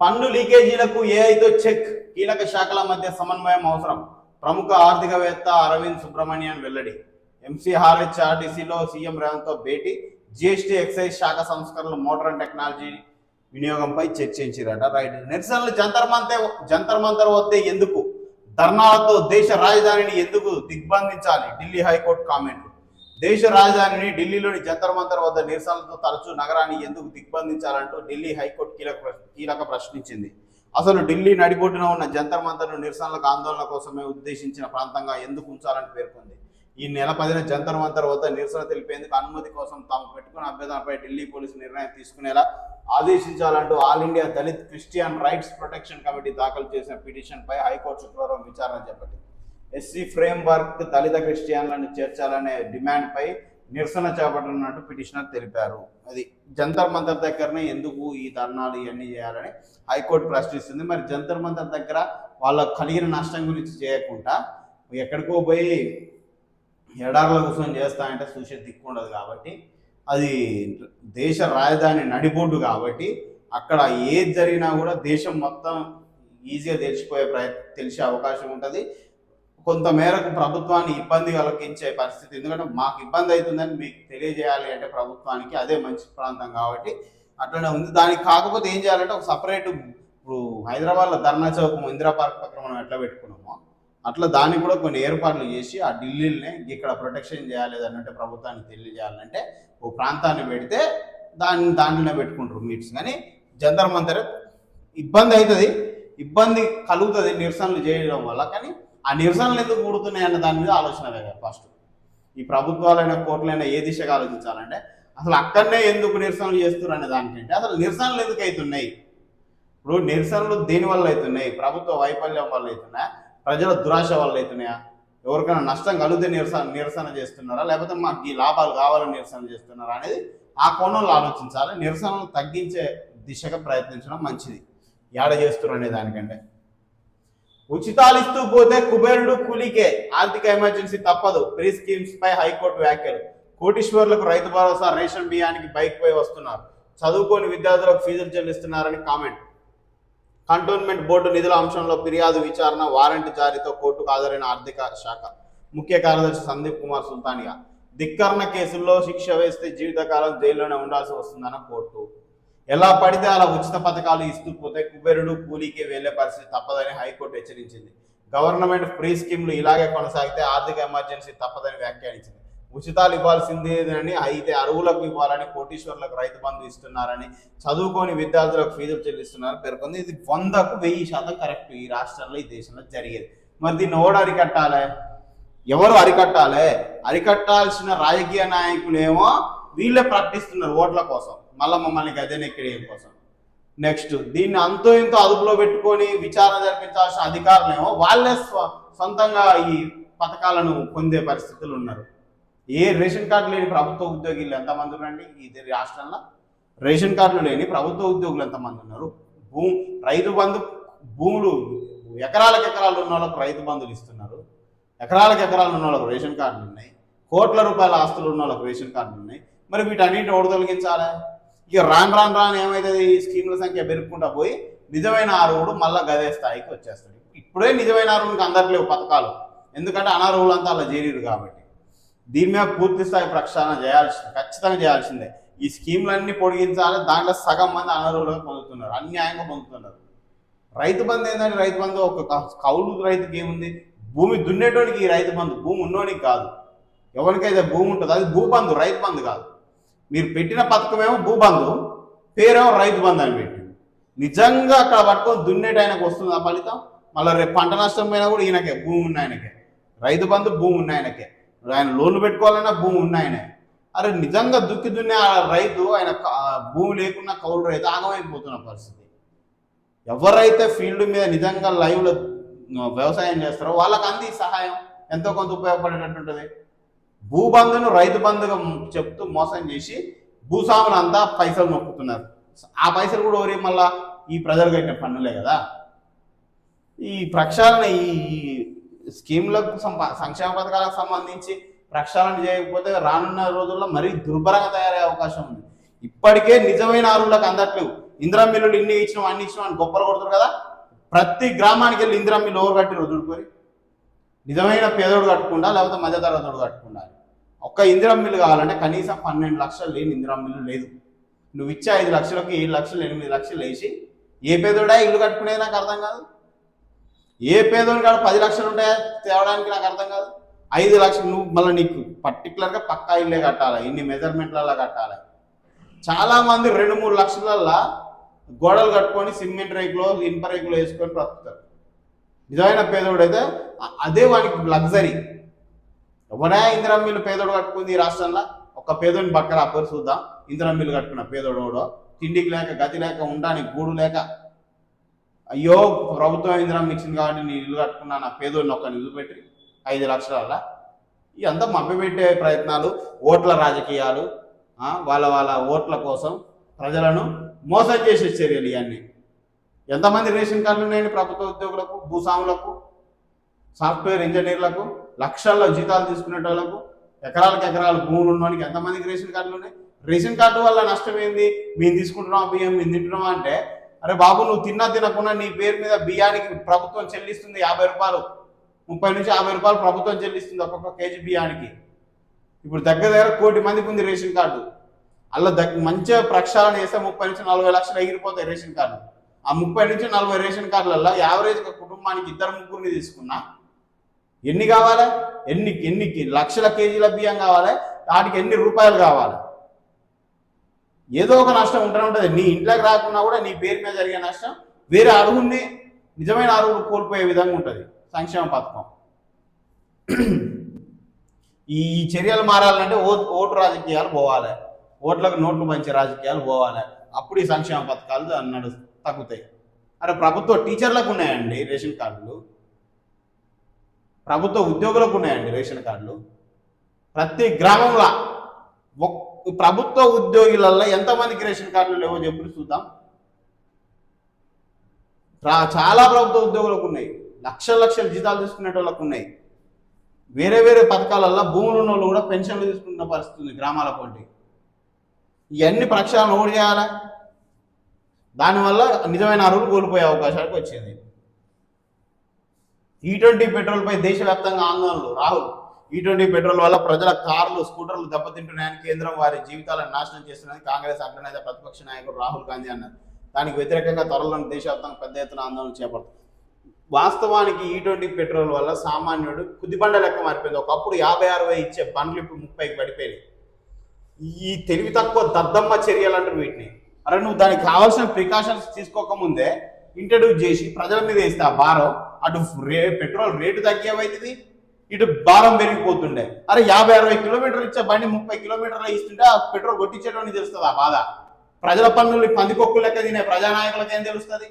పన్ను లీకేజీలకు ఏఐతో చెక్, కీలక శాఖల మధ్య సమన్వయం అవసరం. ప్రముఖ ఆర్థికవేత్త అరవింద్ సుబ్రమణియన్ వెల్లడి. ఎంసీఆర్హెచ్ఆర్టీసీలో సీఎం రేవంత్తో భేటీ. జీఎస్టీ, ఎక్సైజ్ శాఖ సంస్కరణలు, మోటార్ టెక్నాలజీ వినియోగంపై చర్చించారట. రైట్. నిరసనలు జంతర్ మంతర్ వద్దే ఎందుకు? ధర్నాలతో దేశ రాజధానిని ఎందుకు దిగ్బంధించాలి? ఢిల్లీ హైకోర్టు కామెంట్లు. దేశ రాజధానిని ఢిల్లీలోని జంతర్ మంతర్ వద్ద నిరసనలతో తరచూ నగరాన్ని ఎందుకు దిగ్బంధించాలంటూ ఢిల్లీ హైకోర్టు కీలక ప్రశ్నించింది. అసలు ఢిల్లీ నడిబొడ్డున ఉన్న జంతర్ మంతర్ను నిరసనలకు, ఆందోళన కోసమే ఉద్దేశించిన ప్రాంతంగా ఎందుకు ఉంచాలని పేర్కొంది. ఈ నెల 10న జంతర్ మంతర్ వద్ద నిరసన తెలిపేందుకు అనుమతి కోసం తాము పెట్టుకున్న అభ్యర్థనపై ఢిల్లీ పోలీసులు నిర్ణయం తీసుకునేలా ఆదేశించాలంటూ all India Dalit Christian rights protection committee దాఖలు చేసిన పిటిషన్పై హైకోర్టు శుక్రవారం విచారణ చేపట్టింది. ఎస్సీ ఫ్రేమ్ వర్క్ దళిత క్రిస్టియన్లను చేర్చాలనే డిమాండ్పై నిరసన చేపట్టనున్నట్టు పిటిషనర్ తెలిపారు. అది జంతర్ మంతర్ దగ్గరనే ఎందుకు ఈ ధర్నాలు ఇవన్నీ చేయాలని హైకోర్టు ప్రశ్నిస్తుంది. మరి జంతర్ మంతర్ దగ్గర వాళ్ళకు కలిగిన నష్టం గురించి చేయకుండా ఎక్కడికో పోయి ఎడార్ల కూర్చొని చేస్తానంటే చూసే దిక్కు ఉండదు. కాబట్టి అది దేశ రాజధాని నడిబొడ్డు కాబట్టి అక్కడ ఏది జరిగినా కూడా దేశం మొత్తం ఈజీగా తెలిసే అవకాశం ఉంటుంది. కొంత మేరకు ప్రభుత్వాన్ని ఇబ్బంది కలిగించే పరిస్థితి. ఎందుకంటే మాకు ఇబ్బంది అవుతుందని మీకు తెలియజేయాలి అంటే ప్రభుత్వానికి అదే మంచి ప్రాంతం కాబట్టి అట్లనే ఉంది. దానికి కాకపోతే ఏం చేయాలంటే ఒక సపరేట్, ఇప్పుడు హైదరాబాద్లో ధర్నా చౌక్, ఇందిరా పార్క్ పక్కన మనం ఎట్లా పెట్టుకున్నామో అట్లా దానికి కూడా కొన్ని ఏర్పాట్లు చేసి ఆ ఢిల్లీని ఇక్కడ ప్రొటెక్షన్ చేయాలి అన్నట్టు ప్రభుత్వానికి తెలియజేయాలంటే ఓ ప్రాంతాన్ని పెడితే దాంట్లోనే పెట్టుకుంటారు మీట్స్. కానీ జంతర్ మంతర్ ఇబ్బంది అవుతుంది, ఇబ్బంది కలుగుతుంది నిరసనలు చేయడం వల్ల. కానీ ఆ నిరసనలు ఎందుకు కూడుతున్నాయి అన్న దాని మీద ఆలోచన వేయాలి. ఫస్ట్ ఈ ప్రభుత్వాలైనా కోర్టులైనా ఏ దిశగా ఆలోచించాలంటే అసలు అక్కడనే ఎందుకు నిరసనలు చేస్తున్నారు అనే దానికంటే అసలు నిరసనలు ఎందుకు అవుతున్నాయి. ఇప్పుడు నిరసనలు దేనివల్ల అవుతున్నాయి? ప్రభుత్వ వైఫల్యం వల్ల అవుతున్నాయా? ప్రజల దురాశ వల్ల అవుతున్నాయా? ఎవరికైనా నష్టం కలిగితే నిరసన చేస్తున్నారా? లేకపోతే మాకు ఈ లాభాలు కావాలని నిరసన చేస్తున్నారా అనేది ఆ కోణంలో ఆలోచించాలి. నిరసనలు తగ్గించే దిశగా ప్రయత్నించడం మంచిది ఏడ చేస్తున్నారు అనే దానికంటే. ఉచితాలు ఇస్తూ పోతే కుబేరుడు కూలికే, ఆర్థిక ఎమర్జెన్సీ తప్పదు, ప్రీ స్కీమ్స్ పై హైకోర్టు వ్యాఖ్యలు. కోటీశ్వర్లకు రైతు భరోసా, రేషన్ బియ్యానికి బైక్ పై వస్తున్నారు, చదువుకోని విద్యార్థులకు ఫీజులు చెల్లిస్తున్నారని కామెంట్. కంటోన్మెంట్ బోర్డు నిధుల అంశంలో ఫిర్యాదు విచారణ, వారెంట్ జారీతో కోర్టుకు హాజరైన ఆర్థిక శాఖ ముఖ్య కార్యదర్శి సందీప్ కుమార్ సుల్తానియా. ధిక్కరణ కేసుల్లో శిక్ష వేస్తే జీవితకాలం జైల్లోనే ఉండాల్సి వస్తుందన్న కోర్టు. ఎలా పడితే అలా ఉచిత పథకాలు ఇస్తూ పోతే కుబేరుడు కూలీకి వెళ్లే పరిస్థితి తప్పదని హైకోర్టు హెచ్చరించింది. గవర్నమెంట్ ఫ్రీ స్కీమ్లు ఇలాగే కొనసాగితే ఆర్థిక ఎమర్జెన్సీ తప్పదని వ్యాఖ్యానించింది. ఉచితాలు ఇవ్వాల్సిందేనని, అయితే అరువులకు ఇవ్వాలని, కోటీశ్వర్లకు రైతు బంధు ఇస్తున్నారని, చదువుకోని విద్యార్థులకు ఫీజులు చెల్లిస్తున్నారని పేర్కొంది. ఇది 100కు 1000% కరెక్ట్. ఈ రాష్ట్రంలో, ఈ దేశంలో జరిగేది. మరి దీన్ని ఎవరు అరికట్టాలి? ఎవరు అరికట్టాలి? అరికట్టాల్సిన రాజకీయ నాయకులేమో వీళ్ళే ప్రకటిస్తున్నారు ఓట్ల కోసం, మళ్ళీ మమ్మల్ని గద్దెనెక్కడం కోసం. నెక్స్ట్ దీన్ని అంతో ఇంతో అదుపులో పెట్టుకొని విచారణ జరిపించాల్సిన అధికారులేమో వాళ్ళే సొంతంగా ఈ పథకాలను పొందే పరిస్థితులు ఉన్నారు. ఏ రేషన్ కార్డు లేని ప్రభుత్వ ఉద్యోగులు ఎంతమంది ఉన్నారండి ఈ రాష్ట్రంలో? రేషన్ కార్డులు లేని ప్రభుత్వ ఉద్యోగులు ఎంతమంది ఉన్నారు? రైతు బంధు భూములు ఎకరాలకు ఎకరాలు ఉన్న వాళ్ళకు రైతు బంధులు ఇస్తున్నారు, ఎకరాలకు ఎకరాలు ఉన్న వాళ్ళకు రేషన్ కార్డులు ఉన్నాయి, కోట్ల రూపాయల ఆస్తులు ఉన్న వాళ్ళకు రేషన్ కార్డులు ఉన్నాయి. మరి వీటన్నిటిని ఓడి తొలగించాలి. ఇక రాను ఏమైతుంది, ఈ స్కీముల సంఖ్య పెరుగుకుంటా పోయి నిజమైన అర్హుడు మళ్ళీ గదే స్థాయికి వచ్చేస్తాడు. ఇప్పుడే నిజమైన అర్హుడికి అందట్లేవు పథకాలు, ఎందుకంటే అనర్హులంతా అలా చేరిరు కాబట్టి. దీని మీద పూర్తి స్థాయి ప్రక్షాళన ఖచ్చితంగా చేయాల్సిందే. ఈ స్కీములన్నీ పొడిగించాలి. దాంట్లో సగం మంది అనర్హులుగా పొందుతున్నారు, అన్యాయంగా పొందుతున్నారు. రైతు బంధు ఏంటంటే, రైతు బంధు ఒక కౌలు రైతుకి ఏముంది? భూమి దున్నేటోనికి ఈ రైతు బంధు, భూమి ఉన్నోనికి కాదు. ఎవరికైతే భూమి ఉంటుందో అది భూబంధు, రైతు బంధు కాదు. మీరు పెట్టిన పథకమేమో భూబంధు, పేరేమో రైతు బంధు అని పెట్టింది. నిజంగా అక్కడ పట్టుకొని దున్నేటి ఆయనకు వస్తుంది ఆ ఫలితం. మళ్ళీ రేపు పంట నష్టం పోయినా కూడా ఈయనకే, భూమి ఉన్న ఆయనకే. రైతు బంధు భూమి ఉన్న ఆయనకే, ఆయన లోన్లు పెట్టుకోవాలన్నా భూమి ఉన్న ఆయనే. అరే నిజంగా దున్నే ఆ రైతు, ఆయన భూమి లేకున్నా కౌలు రైతు ఆగమైపోతున్న పరిస్థితి. ఎవరైతే ఫీల్డ్ మీద నిజంగా లైవ్లో వ్యవసాయం చేస్తారో వాళ్ళకి అంది సహాయం ఎంతో కొంత ఉపయోగపడేటట్టు ఉంటుంది. భూబంధును రైతు బంధుగా చెప్తూ మోసం చేసి భూస్వాములు అంతా పైసలు నొక్కుతున్నారు. ఆ పైసలు కూడా ఎవరి మళ్ళా ఈ ప్రజలు కట్టిన పన్నులే కదా. ఈ ప్రక్షాళన, ఈ స్కీమ్లకు సంక్షేమ పథకాలకు సంబంధించి ప్రక్షాళన చేయకపోతే రానున్న రోజుల్లో మరీ దుర్భరంగా తయారయ్యే అవకాశం ఉంది. ఇప్పటికే నిజమైన అర్హులకు అందట్లేవు. ఇందిరా మిల్లులు ఇన్ని ఇచ్చినాం అన్ని ఇచ్చినాం అని గొప్పలు కొడుతారు కదా. ప్రతి గ్రామానికి వెళ్ళి ఇందిరా మిల్లు ఎవరు కట్టి వదులుకొని నిజమైన పేదోడు కట్టుకుండా లేకపోతే మధ్యతరగతోడు కట్టుకుండా. ఒక్క ఇందిరా మిల్లు కావాలంటే కనీసం 12 లక్షలు లేని ఇందిరా మిల్లు లేదు. నువ్వు ఇచ్చే 5 లక్షలకి 7 లక్షలు 8 లక్షలు వేసి ఏ పేదోడా ఇల్లు కట్టుకునేది నాకు అర్థం కాదు. ఏ పేదోడి కాడ 10 లక్షలు ఉంటాయా తేవడానికి నాకు అర్థం కాదు. 5 లక్షలు నువ్వు మళ్ళీ నీకు పర్టికులర్గా పక్కా ఇల్లే కట్టాలి, ఇన్ని మెజర్మెంట్లలో కట్టాలి. చాలామంది 2-3 లక్షలల్లో గోడలు కట్టుకొని సిమెంట్ రేకులో ఇనుప రేకులో వేసుకొని బ్రతుకుతారు. నిజమైన పేదోడు అయితే అదే వానికి లగ్జరీ. ఎవరా ఇందిరా మిల్లు పేదోడు కట్టుకుంది ఈ రాష్ట్రంలో? ఒక్క పేదోడిని పక్కన అప్పటి చూద్దాం. ఇందిరా మిల్లు కట్టుకున్న పేదోడు తిండికి లేక గతి లేక ఉండడానికి గూడు లేక, అయ్యో ప్రభుత్వం ఇందిరా ఇచ్చింది కాబట్టి నేను ఇల్లు కట్టుకున్నా నా పేదోడిని ఒక్క నిధులు పెట్టి 5 లక్షల ఇదంతా మభ్యపెట్టే ప్రయత్నాలు, ఓట్ల రాజకీయాలు, వాళ్ళ ఓట్ల కోసం ప్రజలను మోసం చేసే చర్యలు ఇవన్నీ. ఎంతమంది రేషన్ కార్డులు ఉన్నాయండి ప్రభుత్వ ఉద్యోగులకు, భూస్వాములకు, సాఫ్ట్వేర్ ఇంజనీర్లకు, లక్షల్లో జీతాలు తీసుకునే వాళ్ళకు, ఎకరాలు భూములు ఉన్నవానికి ఎంతమందికి రేషన్ కార్డులు ఉన్నాయి? రేషన్ కార్డు వల్ల నష్టం ఏంది? మేము తీసుకుంటున్నాం బియ్యం, మేము తింటున్నాం అంటే, అరే బాబు నువ్వు తినకుండా నీ పేరు మీద బియ్యానికి ప్రభుత్వం చెల్లిస్తుంది 50 రూపాయలు, 30 నుంచి 50 రూపాయలు ప్రభుత్వం చెల్లిస్తుంది ఒక్కొక్క కేజీ బియ్యానికి. ఇప్పుడు దగ్గర 1 కోటి మందికి ఉంది రేషన్ కార్డు. అలా మంచిగా ప్రక్షాళన చేస్తే 30 నుంచి 40 లక్షలు ఎగిరిపోతాయి రేషన్ కార్డు. ఆ 30 నుంచి 40 రేషన్ కార్డులలో యావరేజ్గా కుటుంబానికి 2-3 తీసుకున్నా ఎన్ని కావాలి? ఎన్ని లక్షల కేజీల బియ్యం కావాలి? వాటికి ఎన్ని రూపాయలు కావాలి? ఏదో ఒక నష్టం ఉంటూనే ఉంటుంది. నీ ఇంట్లోకి రాకున్నా కూడా నీ పేరు మీద జరిగే నష్టం వేరే అర్హుల్ని, నిజమైన అర్హులు కోల్పోయే విధంగా ఉంటుంది సంక్షేమ పథకం. ఈ చర్యలు మారాలంటే ఓటు రాజకీయాలు పోవాలి, ఓట్లకు నోట్లు పంచే రాజకీయాలు పోవాలి. అప్పుడు ఈ సంక్షేమ పథకాలు అన్నాడు తగ్గుతాయి. అరే ప్రభుత్వ టీచర్లకు ఉన్నాయండి రేషన్ కార్డులు, ప్రభుత్వ ఉద్యోగులకు ఉన్నాయండి రేషన్ కార్డులు. ప్రతి గ్రామంలో ప్రభుత్వ ఉద్యోగులలో ఎంతమందికి రేషన్ కార్డులు లేవో చెప్పి చూద్దాం. చాలా ప్రభుత్వ ఉద్యోగులకు ఉన్నాయి, లక్షల జీతాలు తీసుకునే వాళ్ళకు ఉన్నాయి. వేరే పథకాలలో భూములు ఉన్న వాళ్ళు కూడా పెన్షన్లు తీసుకున్న పరిస్థితి ఉంది గ్రామాల పోటీ. ఇవన్నీ ప్రక్షాళన ఓడి చేయాలి. దానివల్ల నిజమైన అర్హులు కోల్పోయే అవకాశానికి వచ్చింది. E20 పెట్రోల్పై దేశవ్యాప్తంగా ఆందోళనలు. రాహుల్, E20 పెట్రోల్ వల్ల ప్రజల కార్లు, స్కూటర్లు దెబ్బతింటున్నాయని, కేంద్రం వారి జీవితాలను నాశనం చేస్తున్నాయని కాంగ్రెస్ అగ్రనేత ప్రతిపక్ష నాయకుడు రాహుల్ గాంధీ అన్నారు. దానికి వ్యతిరేకంగా త్వరలో దేశవ్యాప్తంగా పెద్ద ఎత్తున ఆందోళన చేపడుతుంది. వాస్తవానికి E20 పెట్రోల్ వల్ల సామాన్యుడు కుదిబండ లెక్క మారిపోయింది. ఒకప్పుడు 50-60 ఇచ్చే బండ్లు ఇప్పుడు 30కి పడిపోయింది. ఈ తెలివి తక్కువ దద్దమ్మ చర్యలు అంటారు వీటిని. అరే నువ్వు దానికి కావాల్సిన ప్రికాషన్స్ తీసుకోకముందే ఇంట్రడ్యూస్ చేసి ప్రజల మీద వేస్తే ఆ భారం, అటు పెట్రోల్ రేటు తగ్గేవైతుంది, ఇటు భారం పెరిగిపోతుండే. అరే 50-60 కిలోమీటర్లు ఇచ్చే బండి 30 కిలోమీటర్లు ఇస్తుంటే ఆ పెట్రోల్ కొట్టించేటోని తెలుస్తుంది ఆ బాధ. ప్రజల పన్నుల్ని పందికొక్కు లెక్క తినే ప్రజానాయకులకు ఏం తెలుస్తుంది?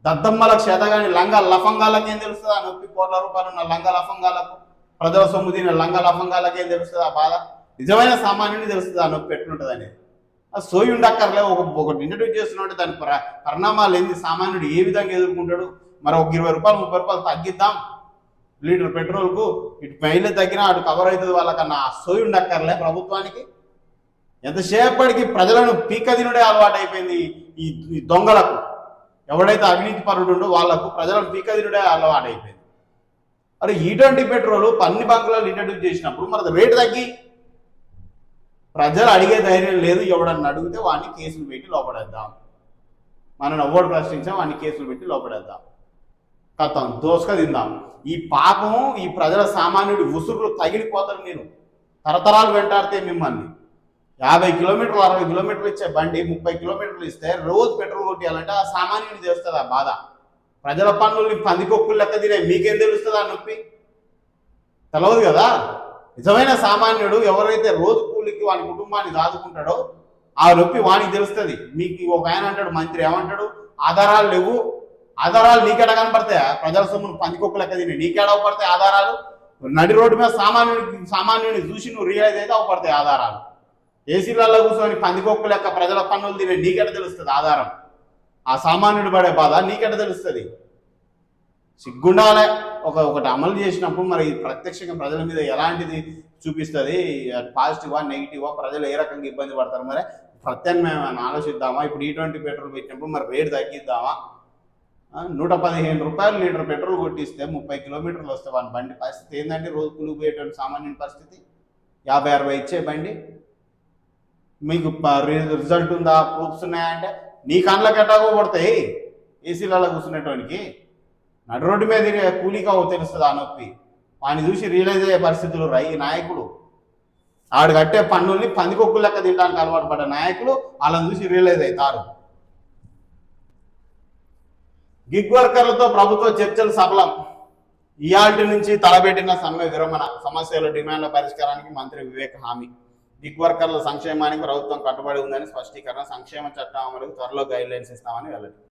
దద్దమ్మలకు చేతగాని లంగా లఫంగాలకు ఏం తెలుస్తుంది? ఆ 30 కోట్ల రూపాయలు ఉన్న లంగా లఫంగాలకు, ప్రజల సొమ్ము తినే లంగా లఫంగాలకు ఏం తెలుస్తుంది ఆ బాధ? నిజమైన సామాన్యుని తెలుస్తుంది ఆ నొప్పి ఎట్లుంటుంది అనేది. ఆ సోయి ఉండక్కర్లే. ఒకటి ఇంట్రడ్యూస్ చేస్తున్నట్టు దాని పరిణామాలు ఏంది, సామాన్యుడు ఏ విధంగా ఎదుర్కొంటాడు. మరి ఒక 20 రూపాయలు 30 రూపాయలు తగ్గిద్దాం లీటర్ పెట్రోల్కు, ఇటు మైలేజ్ తగ్గినా అటు కవర్ అవుతుంది వాళ్ళకన్నా ఆ సోయి ఉండక్కర్లే ప్రభుత్వానికి. ఎంతసేపటికి ప్రజలను పీకదినుడే అలవాటు అయిపోయింది ఈ దొంగలకు. ఎవడైతే అవినీతి పరుడు ఉండో వాళ్లకు ప్రజలను పీకదినుడే అలవాటు అయిపోయింది. అరే E20 పెట్రోల్ అన్ని బంకులలో ఇంట్రడ్యూస్ చేసినప్పుడు మరి రేటు తగ్గి ప్రజలు అడిగే ధైర్యం లేదు. ఎవడన్నా అడిగితే వాడిని కేసులు పెట్టి లోపడేద్దాం, మనం ఎవడు ప్రశ్నించాం వాడిని కేసులు పెట్టి లోపడేద్దాం, కథం దోసుక తిందాం. ఈ పాపం ఈ ప్రజల సామాన్యుడి ఉసురులు తగిలిపోతారు. నేను తరతరాలు వెంటాడితే మిమ్మల్ని 50 కిలోమీటర్లు 60 కిలోమీటర్లు ఇచ్చే బండి 30 కిలోమీటర్లు ఇస్తే రోజు పెట్రోల్ కొట్టియాలంటే ఆ సామాన్యుడిని తెలుస్తుంది ఆ బాధ. ప్రజల పన్నుల్ని పందికొక్కులు లెక్క తినే మీకేం తెలుస్తుంది ఆ నొప్పి? తెలవదు కదా. నిజమైన సామాన్యుడు ఎవరైతే రోజు కూలికి వాడి కుటుంబాన్ని దాచుకుంటాడో ఆ నొప్పి వానికి తెలుస్తుంది. మీకు ఒక ఆయన అంటాడు, మంత్రి ఏమంటాడు, ఆధారాలు లేవు. ఆధారాలు నీకెడ కనపడతాయా? ప్రజల సొమ్మును పందికొక్కు లెక్క తిని నీకెడ అవపడతాయి ఆధారాలు? నడి రోడ్డు మీద సామాన్యుని చూసి నువ్వు రియలైజ్ అయితే అవపడతాయి ఆధారాలు. ఏసీలలో కూర్చొని పందికొక్కు లెక్క ప్రజల పన్నులు తినే నీకెట తెలుస్తుంది ఆధారం? ఆ సామాన్యుడు పడే బాధ నీకెట తెలుస్తుంది? సిగ్గుండాలే. ఒకటి అమలు చేసినప్పుడు మరి ప్రత్యక్షంగా ప్రజల మీద ఎలాంటిది చూపిస్తుంది, పాజిటివా నెగిటివా, ప్రజలు ఏ రకంగా ఇబ్బంది పడతారు? మరి ప్రత్యామ్నాయం ఆలోచిద్దామా? ఇప్పుడు E20 పెట్రోల్ పెట్టినప్పుడు మరి రేటు తగ్గిద్దామా? 115 రూపాయలు లీటర్ పెట్రోల్ కొట్టిస్తే 30 కిలోమీటర్లు వస్తే వాళ్ళ బండి పరిస్థితి ఏంటంటే రోజు కూలి పోయేటువంటి సామాన్యుని పరిస్థితి 50-60 ఇచ్చే బండి మీకు రిజల్ట్ ఉందా, ప్రూఫ్స్ ఉన్నాయంటే నీ కళ్ళకి ఎట్టాగో పడతాయి. ఏసీలలో కూర్చునేటోనికి నడు రోడ్డు మీద కూలీగా తెలుస్తుంది ఆ నొప్పి. వాడిని చూసి రియలైజ్ అయ్యే పరిస్థితులు ఈ నాయకులు. ఆడు కట్టే పన్నుల్ని పందికొక్కు లెక్క తినడానికి అలవాటు పడ్డ నాయకులు వాళ్ళని చూసి రియలైజ్ అవుతారు. గిగ్ వర్కర్లతో ప్రభుత్వ చర్చలు సఫలం. ఇయాల్టి నుంచి తలబెట్టిన సమ్మె విరమణ, సమస్యల డిమాండ్ల పరిష్కారానికి మంత్రి వివేక్ హామీ. గిగ్ వర్కర్ల సంక్షేమానికి ప్రభుత్వం కట్టుబడి ఉందని స్పష్టీకరణ. సంక్షేమ చట్టం అమలుకు త్వరలో గైడ్ లైన్స్ ఇస్తామని వెల్లడి.